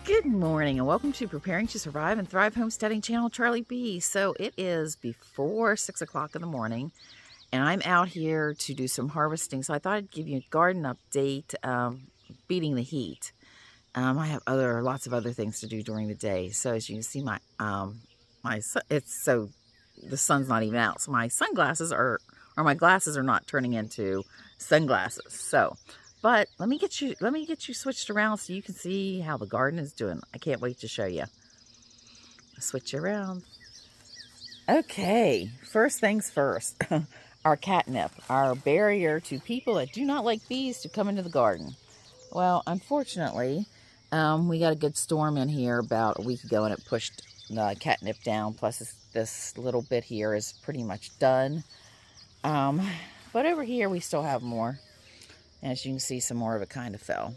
Good morning and welcome to Preparing to Survive and Thrive Homesteading channel, Charlie B. So it is before 6 o'clock in the morning and I'm out here to do some harvesting. So I thought I'd give you a garden update, beating the heat. I have lots of other things to do during the day. So as you can see, the sun's not even out. So my my glasses are not turning into sunglasses. But let me get you switched around so you can see how the garden is doing. I can't wait to show you. Switch you around. Okay, first things first. Our catnip, our barrier to people that do not like bees to come into the garden. Well, unfortunately, we got a good storm in here about a week ago and it pushed the catnip down. Plus this little bit here is pretty much done. But over here we still have more. As you can see, some more of it kind of fell.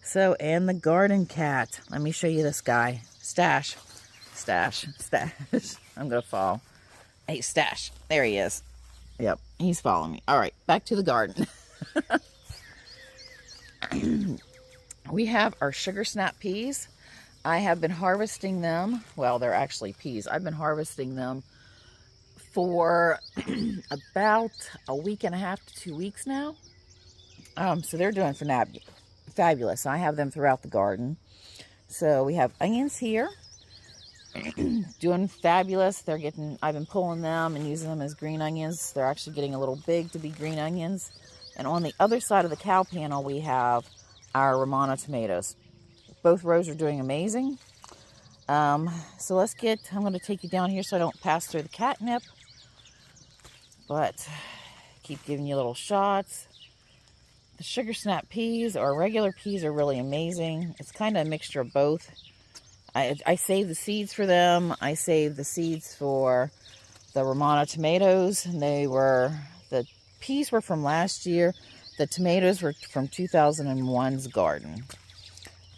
So, and the garden cat. Let me show you this guy. Stash. Stash. Stash. I'm going to fall. Hey, Stash. There he is. Yep, he's following me. All right, back to the garden. We have our sugar snap peas. I have been harvesting them. Well, they're actually peas. I've been harvesting them for about a week and a half to 2 weeks now. So they're doing fabulous. I have them throughout the garden. So we have onions here, doing fabulous. I've been pulling them and using them as green onions. They're actually getting a little big to be green onions. And on the other side of the cow panel, we have our Romano tomatoes. Both rows are doing amazing. So I'm going to take you down here so I don't pass through the catnip. But keep giving you little shots. The sugar snap peas or regular peas are really amazing. It's kind of a mixture of both. I save the seeds for them. I save the seeds for the Romano tomatoes. The peas were from last year. The tomatoes were from 2001's garden.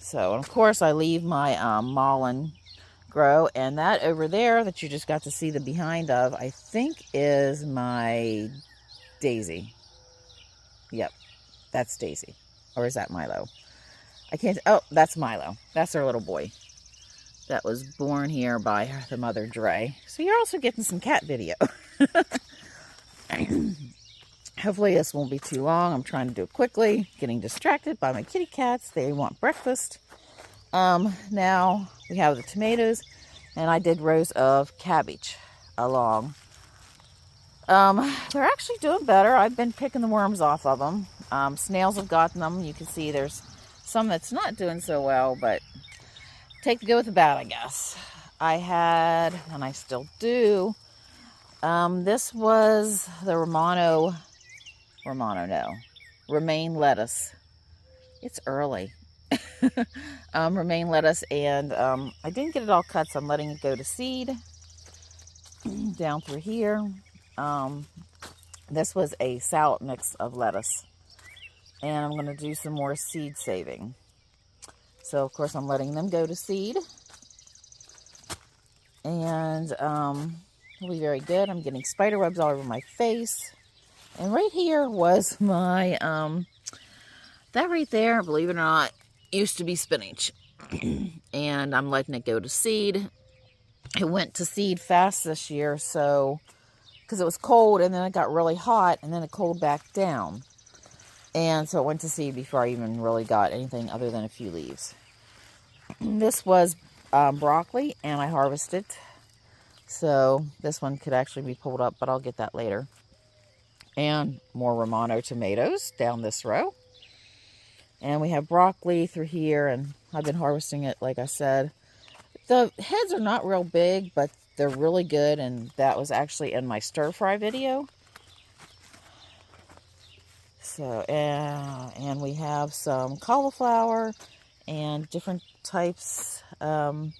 So, and of course, I leave my mullein grow. And that over there that you just got to see the behind of, I think is my daisy. Yep. That's Daisy. Or is that Milo? Oh, that's Milo. That's our little boy. That was born here by the mother Dre. So you're also getting some cat video. Hopefully this won't be too long. I'm trying to do it quickly. Getting distracted by my kitty cats. They want breakfast. Now we have the tomatoes. And I did rows of cabbage along. They're actually doing better. I've been picking the worms off of them. Snails have gotten them. You can see there's some that's not doing so well, but take the good with the bad, I guess. I had, and I still do, this was the romaine lettuce. It's early. Romaine lettuce, and I didn't get it all cut, so I'm letting it go to seed down through here. This was a salad mix of lettuce. And I'm going to do some more seed saving. So, of course, I'm letting them go to seed. And it'll be very good. I'm getting spider webs all over my face. And right here was my, that right there, believe it or not, used to be spinach. And I'm letting it go to seed. It went to seed fast this year, so, because it was cold and then it got really hot and then it cooled back down. And so it went to seed before I even really got anything other than a few leaves. This was broccoli, and I harvested. So this one could actually be pulled up, but I'll get that later. And more Romano tomatoes down this row. And we have broccoli through here, and I've been harvesting it, like I said. The heads are not real big, but they're really good, and that was actually in my stir-fry video. So, and we have some cauliflower and different types. Not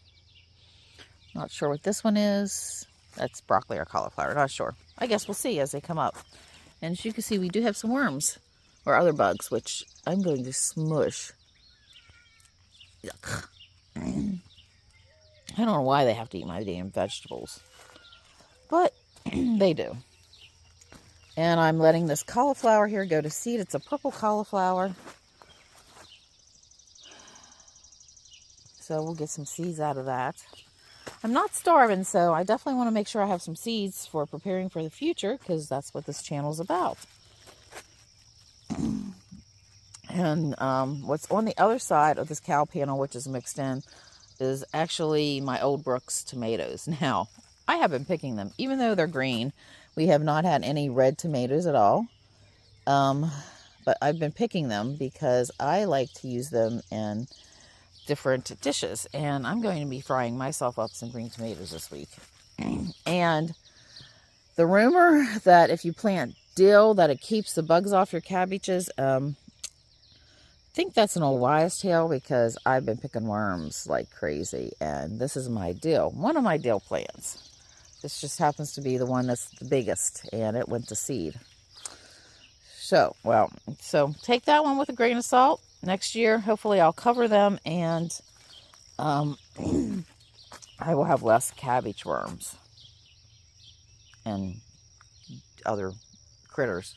sure what this one is. That's broccoli or cauliflower, not sure. I guess we'll see as they come up. And as you can see, we do have some worms or other bugs, which I'm going to smush. Yuck. I don't know why they have to eat my damn vegetables, but they do. And I'm letting this cauliflower here go to seed. It's a purple cauliflower. So we'll get some seeds out of that. I'm not starving, so I definitely want to make sure I have some seeds for preparing for the future, because that's what this channel is about. And what's on the other side of this cow panel, which is mixed in, is actually my Old Brooks tomatoes. Now, I have been picking them, even though they're green. We have not had any red tomatoes at all. But I've been picking them because I like to use them in different dishes. And I'm going to be frying myself up some green tomatoes this week. And the rumor that if you plant dill, that it keeps the bugs off your cabbages, I think that's an old wives' tale, because I've been picking worms like crazy. And this is my dill, one of my dill plants. This just happens to be the one that's the biggest, and it went to seed. So take that one with a grain of salt. Next year, hopefully I'll cover them, and I will have less cabbage worms and other critters.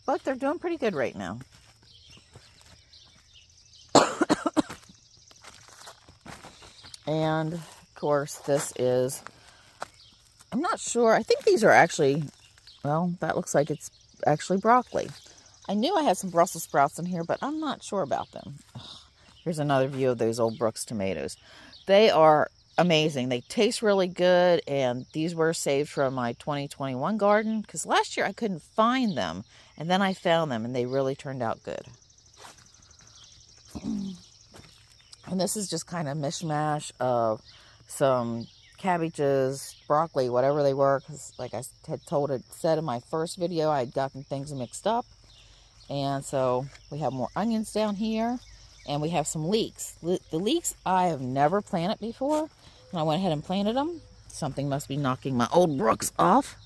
But they're doing pretty good right now. And, of course, this is, I'm not sure, I think these are actually, well, that looks like it's actually broccoli. I knew I had some Brussels sprouts in here, but I'm not sure about them. Ugh. Here's another view of those Old Brooks tomatoes. They are amazing. They taste really good, and these were saved from my 2021 garden, because last year I couldn't find them, and then I found them, and they really turned out good. And this is just kind of mishmash of some cabbages, broccoli, whatever they were, because like I had said in my first video, I had gotten things mixed up. And so we have more onions down here, and we have some leeks. The leeks I have never planted before, and I went ahead and planted them. Something must be knocking my Old Brooks off.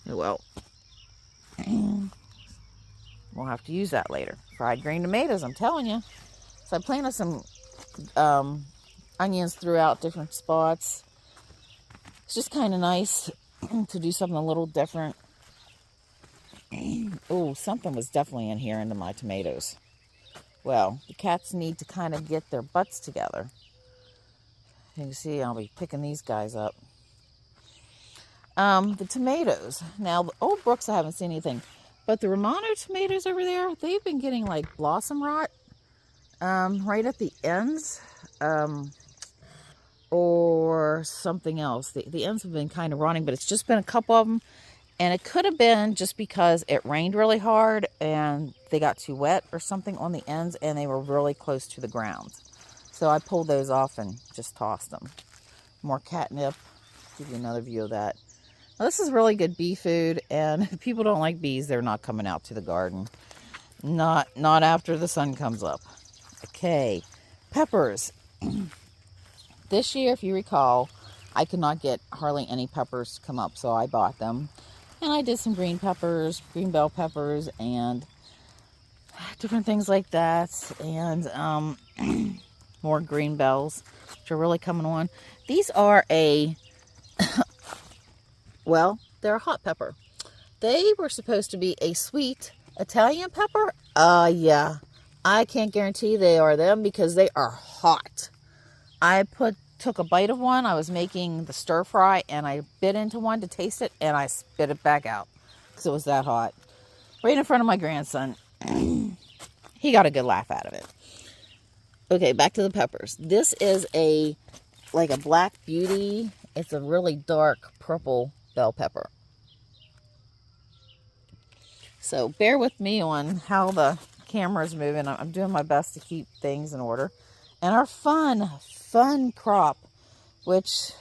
Well, we'll have to use that later. Fried green tomatoes, I'm telling you. So I planted some onions throughout different spots. It's just kind of nice to do something a little different. Oh, something was definitely in here into my tomatoes. Well, the cats need to kind of get their butts together. You can see I'll be picking these guys up. The tomatoes. Now, the Old Brooks, I haven't seen anything. But the Romano tomatoes over there, they've been getting like blossom rot right at the ends. Or something else. The ends have been kind of rotting, but it's just been a couple of them. And it could have been just because it rained really hard and they got too wet or something on the ends, and they were really close to the ground. So I pulled those off and just tossed them. More catnip. Give you another view of that. Now, this is really good bee food, and if people don't like bees, they're not coming out to the garden. Not after the sun comes up. Okay, peppers. This year, if you recall, I could not get hardly any peppers to come up, so I bought them. And I did some green peppers, green bell peppers, and different things like that. And more green bells, which are really coming on. These are well, they're a hot pepper. They were supposed to be a sweet Italian pepper. Yeah. I can't guarantee they are them, because they are hot. I took a bite of one. I was making the stir fry, and I bit into one to taste it, and I spit it back out because it was that hot. Right in front of my grandson. He got a good laugh out of it. Okay, back to the peppers. This is like a Black Beauty. It's a really dark purple bell pepper. So bear with me on how the camera is moving. I'm doing my best to keep things in order. And our fun crop, which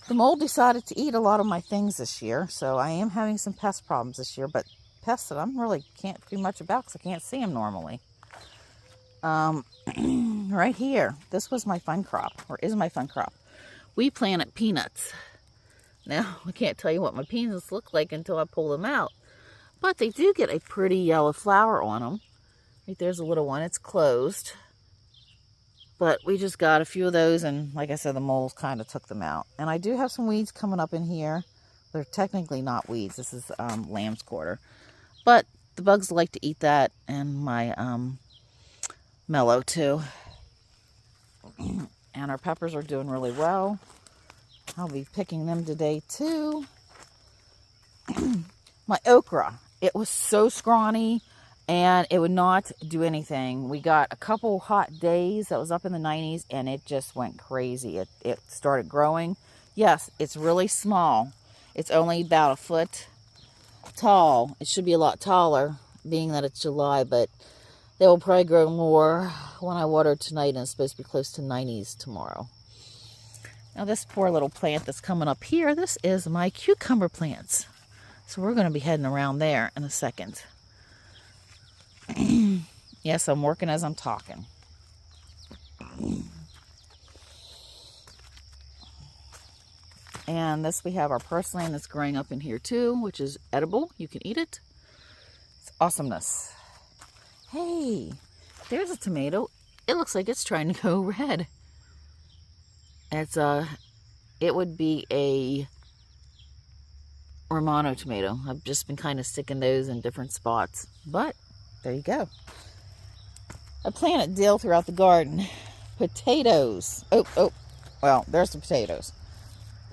the mold decided to eat a lot of my things this year. So I am having some pest problems this year, but pests that I'm really can't do much about because I can't see them normally. Right here, this was my fun crop, or is my fun crop. We planted peanuts. Now, I can't tell you what my peanuts look like until I pull them out. But they do get a pretty yellow flower on them. Right there's a little one. It's closed. But we just got a few of those, and like I said, the moles kind of took them out. And I do have some weeds coming up in here. They're technically not weeds. This is lamb's quarter. But the bugs like to eat that, and my mellow too. And our peppers are doing really well. I'll be picking them today too. My okra, it was so scrawny and it would not do anything. We got a couple hot days that was up in the 90s and it just went crazy. It started growing. Yes, it's really small. It's only about a foot tall. It should be a lot taller being that it's July, but they will probably grow more when I water tonight, and it's supposed to be close to 90s tomorrow. Now this poor little plant that's coming up here, this is my cucumber plants. So we're going to be heading around there in a second. Yes, I'm working as I'm talking. And this, we have our purslane that's growing up in here too, which is edible. You can eat it. It's awesomeness. Hey, there's a tomato. It looks like it's trying to go red. It would be a Romano tomato. I've just been kind of sticking those in different spots. But, there you go. I planted dill throughout the garden. Potatoes. Well, there's the potatoes.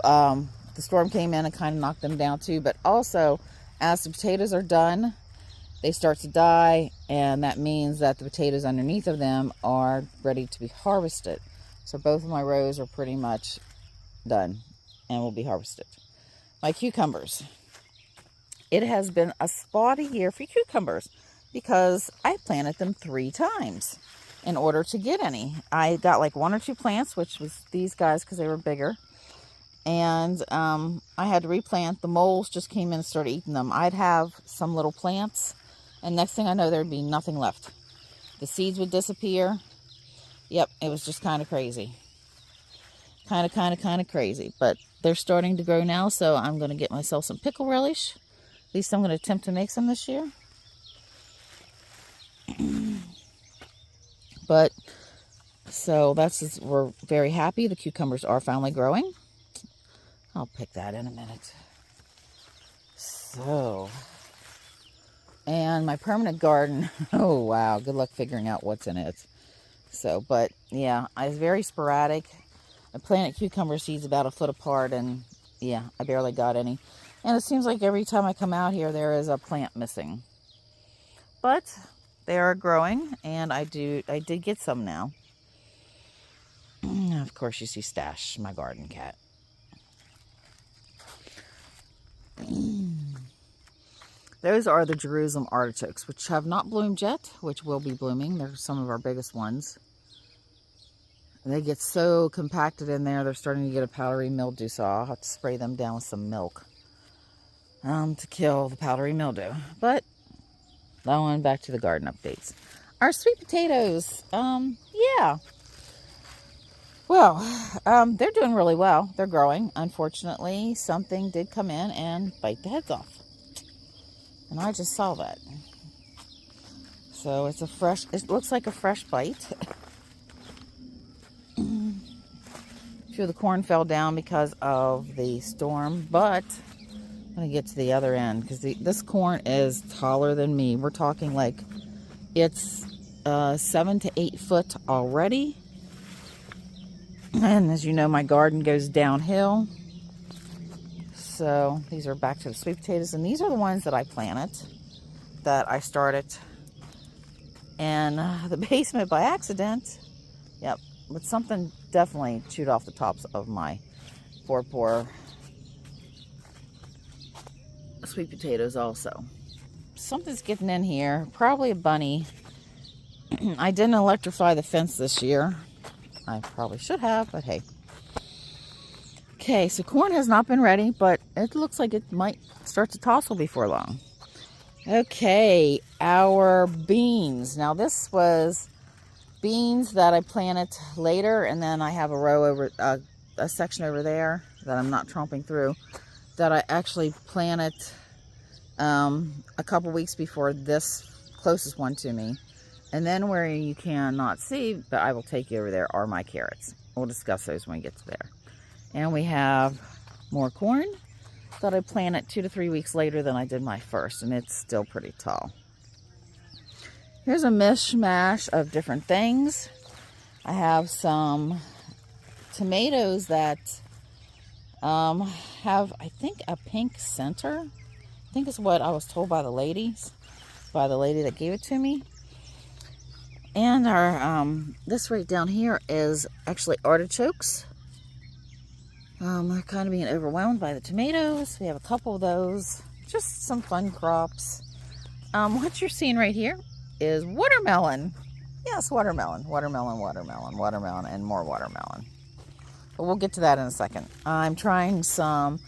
The storm came in and kind of knocked them down too. But also, as the potatoes are done, they start to die. And that means that the potatoes underneath of them are ready to be harvested. So both of my rows are pretty much done and will be harvested. My cucumbers. It has been a spotty year for cucumbers because I planted them 3 times in order to get any. I got like 1 or 2 plants, which was these guys because they were bigger. And I had to replant. The moles just came in and started eating them. I'd have some little plants, and next thing I know, there'd be nothing left. The seeds would disappear. Yep, it was just kind of crazy. Kind of crazy. But they're starting to grow now, so I'm going to get myself some pickle relish. At least I'm going to attempt to make some this year. But, so we're very happy. The cucumbers are finally growing. I'll pick that in a minute. So, and my permanent garden, oh wow, good luck figuring out what's in it. So, but yeah, it's very sporadic. I planted cucumber seeds about a foot apart, and yeah, I barely got any. And it seems like every time I come out here, there is a plant missing. But they are growing, and I did get some now. Of course, you see Stash, my garden cat. Those are the Jerusalem artichokes, which have not bloomed yet, which will be blooming. They're some of our biggest ones. They get so compacted in there, they're starting to get a powdery mildew, so I'll have to spray them down with some milk to kill the powdery mildew. But on back to the garden updates. Our sweet potatoes, yeah. Well, they're doing really well. They're growing. Unfortunately, something did come in and bite the heads off. And I just saw that. So it looks like a fresh bite. A few of the corn fell down because of the storm, but I'm going to get to the other end because this corn is taller than me. We're talking like it's 7 to 8 foot already. And as you know, my garden goes downhill. So these are back to the sweet potatoes. And these are the ones that I planted, that I started in the basement by accident. Yep. But something definitely chewed off the tops of my poor sweet potatoes also. Something's getting in here. Probably a bunny. I didn't electrify the fence this year. I probably should have, but hey. Okay, so corn has not been ready, but it looks like it might start to tossle before long. Okay, our beans. Now this was beans that I planted later, and then I have a row over, a section over there that I'm not tromping through, that I actually planted a couple weeks before this closest one to me. And then where you cannot see, but I will take you over there, are my carrots. We'll discuss those when we get to there. And we have more corn that I planted 2 to 3 weeks later than I did my first, and it's still pretty tall. Here's a mishmash of different things. I have some tomatoes that have, I think, a pink center. I think is what I was told by the lady that gave it to me. And our this right down here is actually artichokes. We're kind of being overwhelmed by the tomatoes. We have a couple of those. Just some fun crops. What you're seeing right here is watermelon. Yes, watermelon, watermelon, watermelon, watermelon, and more watermelon. But we'll get to that in a second. I'm trying some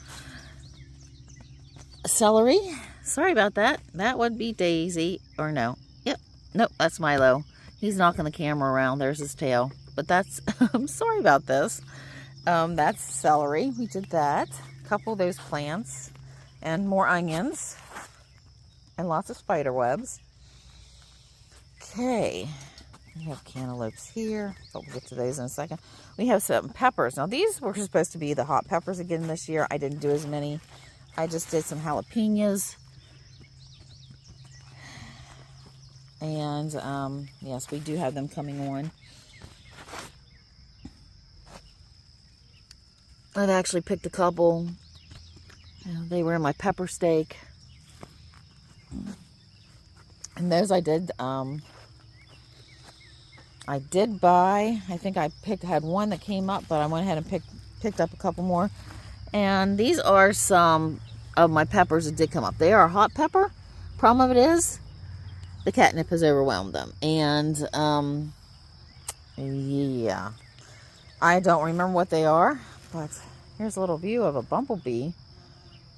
celery. Sorry about that. That would be Daisy. Or no. Yep. Nope, that's Milo. He's knocking the camera around. There's his tail. But that's, I'm sorry about this. That's celery. We did that. A couple of those plants. And more onions. And lots of spider webs. Okay. We have cantaloupes here, but we'll get to those in a second. We have some peppers. Now, these were supposed to be the hot peppers again this year. I didn't do as many. I just did some jalapenos. And, yes, we do have them coming on. I've actually picked a couple. They were in my pepper steak. And those I did buy. I think I had one that came up, but I went ahead and picked up a couple more. And these are some of my peppers that did come up. They are hot pepper. Problem of it is, the catnip has overwhelmed them. And, yeah. I don't remember what they are, but here's a little view of a bumblebee.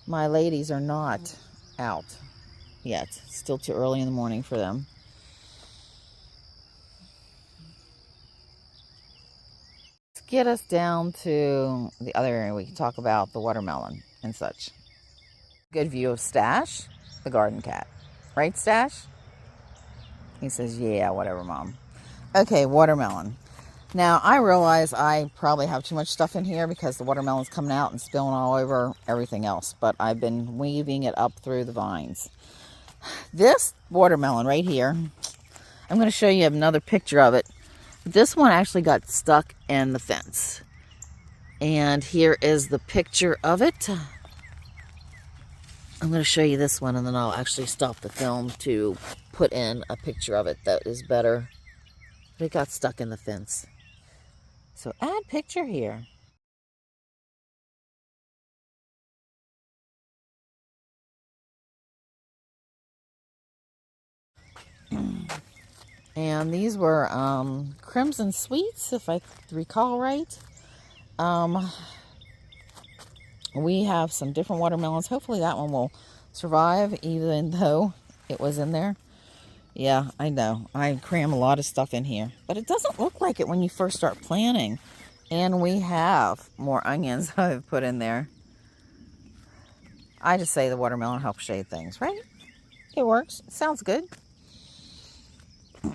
My ladies are not out yet. Still too early in the morning for them. Let's get us down to the other area. We can talk about the watermelon and such. Good view of Stash, the garden cat. Right, Stash? He says, yeah, whatever, Mom. Okay, watermelon. Now, I realize I probably have too much stuff in here because the watermelon's coming out and spilling all over everything else. But I've been weaving it up through the vines. This watermelon right here, I'm going to show you another picture of it. This one actually got stuck in the fence. And here is the picture of it. I'm going to show you this one, and then I'll actually stop the film to put in a picture of it that is better. But it got stuck in the fence. So add picture here. And these were Crimson Sweets, if I recall right. We have some different watermelons. Hopefully that one will survive, even though it was in there. Yeah, I know. I cram a lot of stuff in here. But it doesn't look like it when you first start planting. And we have more onions I've put in there. I just say the watermelon helps shade things, right? It works. It sounds good.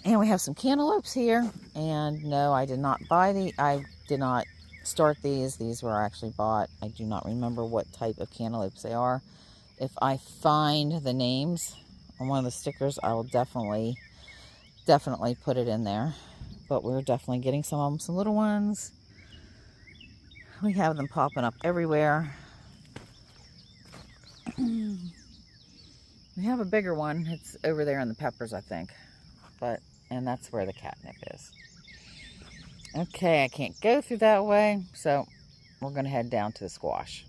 And we have some cantaloupes here. And no, I did not buy I did not start these. These were actually bought. I do not remember what type of cantaloupes they are. If I find the names on one of the stickers, I will definitely put it in there. But we're definitely getting some of them, some little ones. We have them popping up everywhere. We have a bigger one. It's over there in the peppers, I think. And that's where the catnip is. Okay, I can't go through that way, so we're going to head down to the squash.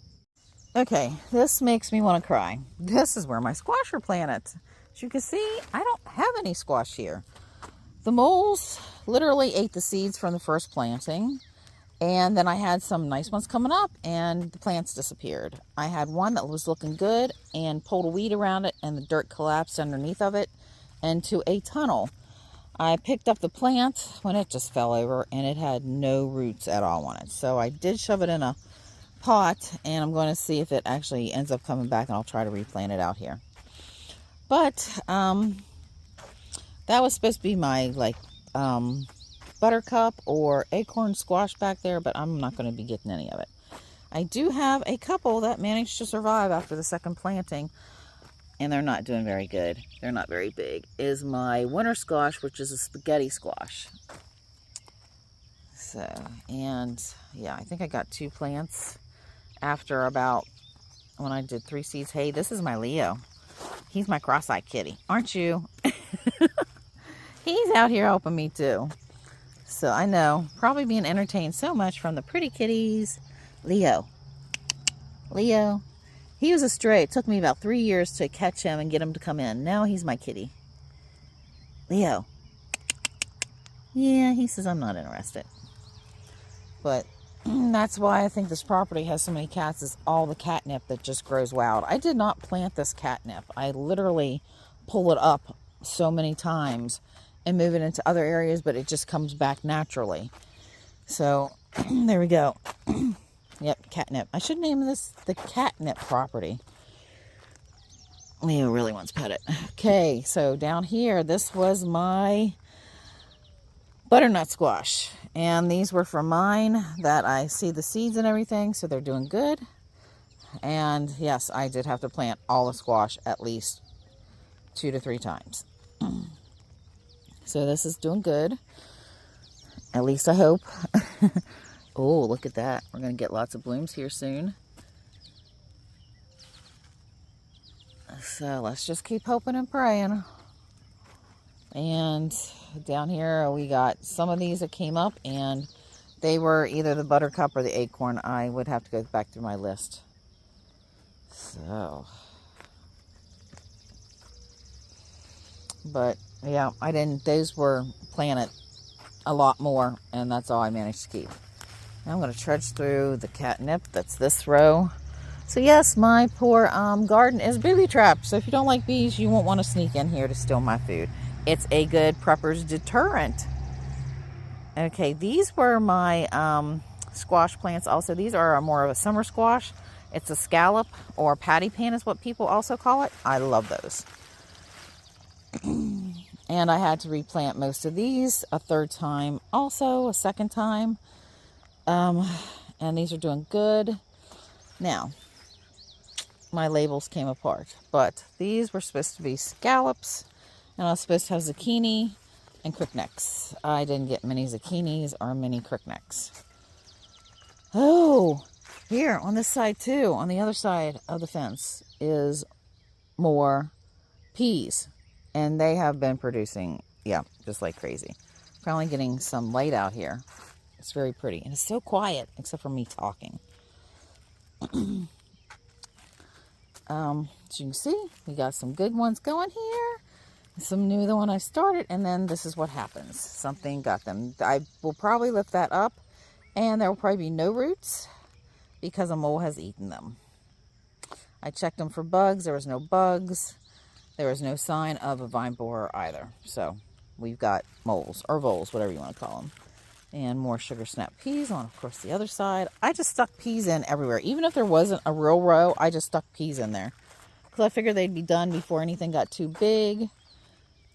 Okay, this makes me want to cry. This is where my squash are planted. As you can see, I don't have any squash here. The moles literally ate the seeds from the first planting, and then I had some nice ones coming up, and the plants disappeared. I had one that was looking good and pulled a weed around it, and the dirt collapsed underneath of it into a tunnel. I picked up the plant when it just fell over, and it had no roots at all on it. So I did shove it in a pot, and I'm going to see if it actually ends up coming back, and I'll try to replant it out here. But that was supposed to be my buttercup or acorn squash back there, but I'm not going to be getting any of it. I do have a couple that managed to survive after the second planting, and they're not doing very good. They're not very big. Is my winter squash, which is a spaghetti squash. So, and yeah, I think I got 2 plants after about, when I did 3 seeds. Hey, this is my Leo. He's my cross-eyed kitty, aren't you? He's out here helping me too. So I know, probably being entertained so much from the pretty kitties. Leo. Leo. He was a stray. It took me about 3 years to catch him and get him to come in. Now he's my kitty. Leo. Yeah, he says I'm not interested. But that's why I think this property has so many cats, is all the catnip that just grows wild. I did not plant this catnip. I literally pull it up so many times and move it into other areas, but it just comes back naturally. So there we go. Yep, catnip. I should name this the catnip property. Leo really wants to pet it. Okay, so down here, this was my butternut squash. And these were from mine that I see the seeds and everything, so they're doing good. And yes, I did have to plant all the squash at least 2 to 3 times. So this is doing good. At least I hope. Oh, look at that. We're going to get lots of blooms here soon. So let's just keep hoping and praying. And down here we got some of these that came up, and they were either the buttercup or the acorn. I would have to go back through my list. So, but yeah, I didn't, those were planted a lot more, and that's all I managed to keep. Now I'm going to trudge through the catnip. That's this row. So yes, my poor garden is booby trapped. So if you don't like bees, you won't want to sneak in here to steal my food. It's a good prepper's deterrent. Okay, these were my squash plants also. These are more of a summer squash. It's a scallop, or patty pan is what people also call it. I love those. And I had to replant most of these a 3rd time, also a 2nd time. And these are doing good. Now, my labels came apart, but these were supposed to be scallops, and I was supposed to have zucchini and crooknecks. I didn't get many zucchinis or many crooknecks. Oh, here on this side too, on the other side of the fence, is more peas, and they have been producing, yeah, just like crazy. Finally getting some light out here. It's very pretty, and it's so quiet except for me talking. As you can see, we got some good ones going here, some new, the one I started, and then this is what happens. Something got them. I will probably lift that up, and there will probably be no roots because a mole has eaten them. I checked them for bugs. There was no bugs. There was no sign of a vine borer either. So we've got moles, or voles, whatever you want to call them. And more sugar snap peas on, of course, the other side. I just stuck peas in everywhere. Even if there wasn't a real row, I just stuck peas in there, because I figured they'd be done before anything got too big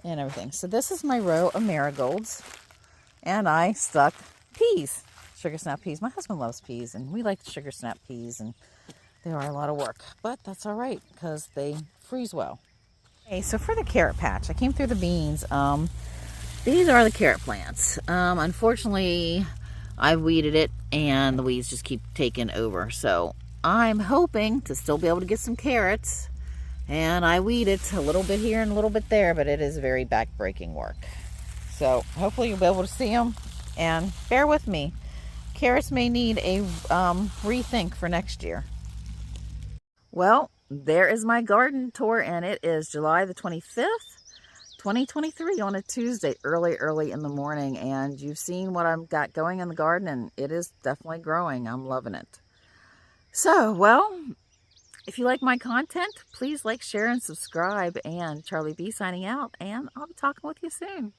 and everything. So this is my row of marigolds, and I stuck peas, sugar snap peas. My husband loves peas, and we like sugar snap peas, and they are a lot of work, but that's all right because they freeze well. Okay, so for the carrot patch, I came through the beans. These are the carrot plants. Unfortunately, I weeded it, and the weeds just keep taking over. So I'm hoping to still be able to get some carrots. And I weed it a little bit here and a little bit there, but it is very back-breaking work. So hopefully you'll be able to see them. And bear with me. Carrots may need a rethink for next year. Well, there is my garden tour, and it is July the 25th. 2023 on a Tuesday, early in the morning, and you've seen what I've got going in the garden, and it is definitely growing. I'm loving it. So, well, if you like my content, please like, share, and subscribe. And Charlie B signing out, and I'll be talking with you soon.